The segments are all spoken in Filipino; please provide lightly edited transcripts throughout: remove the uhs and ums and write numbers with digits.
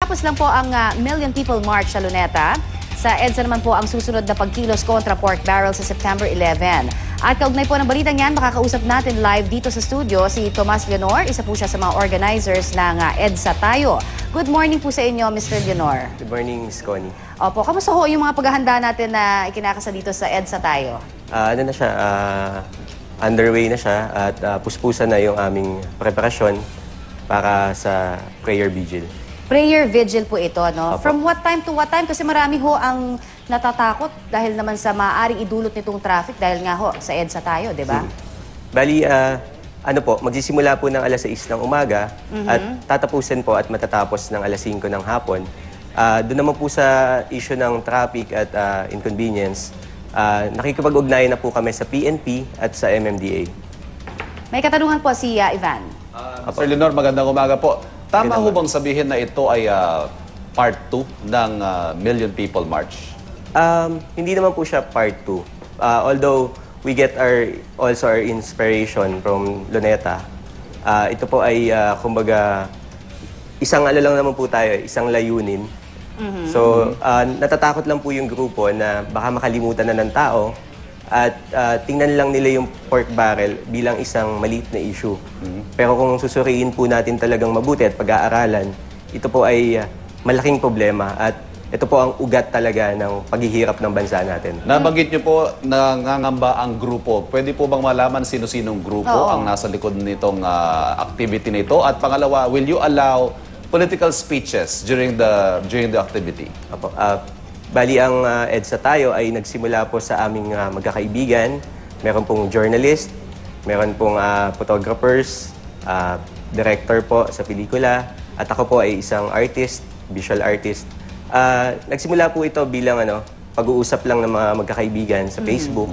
Tapos lang po ang Million People March sa Luneta. Sa EDSA naman po ang susunod na pagkilos kontra pork barrel sa September 11. At kaugnay po ng balitang yan, makakausap natin live dito sa studio si Tomas Leonor. Isa po siya sa mga organizers ng EDSA Tayo. Good morning po sa inyo, Mr. Leonor. Good morning, Ms. Connie. Opo, kamusta ho yung mga paghahanda natin na ikinakasa dito sa EDSA Tayo? Underway na siya at puspusan na yung aming preparasyon para sa prayer vigil. Prayer vigil po ito, no? Opo. From what time to what time? Kasi marami ho ang natatakot dahil naman sa maaaring idulot nitong traffic dahil nga ho sa EDSA Tayo, di ba? Bali, magsisimula po ng alas 6 ng umaga at tatapusin po at matatapos ng alas 5 ng hapon. Doon naman po sa issue ng traffic at inconvenience, nakikipag-ugnayan na po kami sa PNP at sa MMDA. May katanungan po si Ivan. Sir Leonor, magandang umaga po. Tama ho bang sabihin na ito ay part 2 ng Million People March? Hindi naman po siya part 2. Although we get also our inspiration from Luneta, ito po ay kumbaga isang lang naman po tayo, isang layunin. So natatakot lang po yung grupo na baka makalimutan na ng tao at tingnan lang nila yung pork barrel bilang isang maliit na issue. Pero kung susuriin po natin talagang mabuti at pag-aaralan, ito po ay malaking problema at ito po ang ugat talaga ng paghihirap ng bansa natin. Nabanggit niyo po nangangamba ang grupo. Pwede po bang malaman sino-sinong grupo ang nasa likod nitong activity na ito? At pangalawa, will you allow political speeches during the activity? Opo. Bali, ang EDSA Tayo ay nagsimula po sa aming magkakaibigan. Meron pong journalist, meron pong photographers, director po sa pelikula, at ako po ay isang artist, visual artist. Nagsimula po ito bilang pag-uusap lang ng mga magkakaibigan sa Facebook.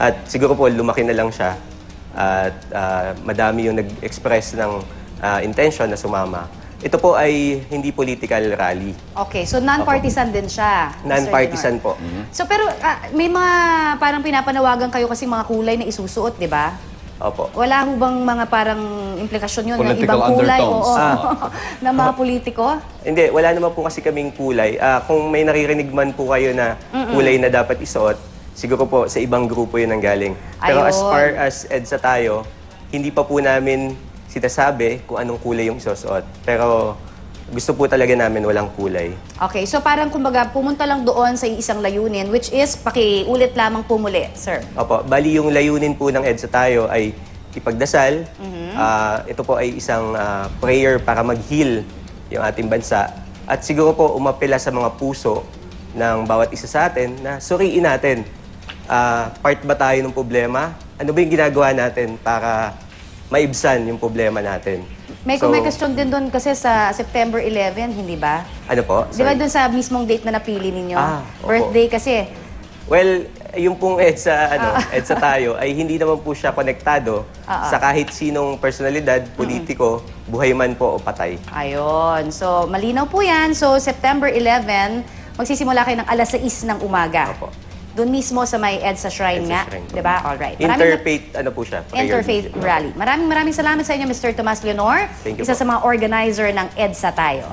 At siguro po lumaki na lang siya. At madami yung nag-express ng intention na sumama. Ito po ay hindi political rally. Okay, so non-partisan din siya. Non-partisan po. So pero may mga parang pinapanawagan kayo kasi mga kulay na isusuot, di ba? Opo. Wala ho bang mga parang implikasyon yun ng Political ibang kulay undertones. ng mga politiko? Hindi, wala naman po kasi kaming kulay. Kung may naririnig man po kayo na kulay na dapat isuot, siguro po sa ibang grupo yun ang galing. Pero as Ayun. far as EDSA Tayo, hindi pa po namin sinasabi kung anong kulay yung isusuot. Pero gusto po talaga namin walang kulay. Okay, so parang kumbaga pumunta lang doon sa isang layunin which is pakiulit lamang po muli, sir. Opo, bali yung layunin po ng EDSA Tayo ay ipagdasal. Ito po ay isang prayer para mag-heal yung ating bansa. At siguro po umapela sa mga puso ng bawat isa sa atin na suriin natin. Part ba tayo ng problema? Ano ba yung ginagawa natin para maibsan yung problema natin? May question din doon kasi sa September 11, hindi ba? Ano po? Di ba Sorry. doon sa mismong date na napili ninyo? Opo. Birthday kasi. Well, yung pong EDSA Tayo ay hindi naman po siya konektado sa kahit sinong personalidad, politiko, buhay man po o patay. Ayun. So, malinaw po yan. So, September 11, magsisimula kayo ng alas 6 ng umaga. Opo. Doon mismo sa may EDSA Shrine EDSA nga. Shrine po. Di ba? Alright. Interfaith, po siya? Prayer Interfaith vigil. Rally. Maraming salamat sa inyo, Mr. Tomas Leonor. Thank you Isa po. sa mga organizer ng EDSA Tayo.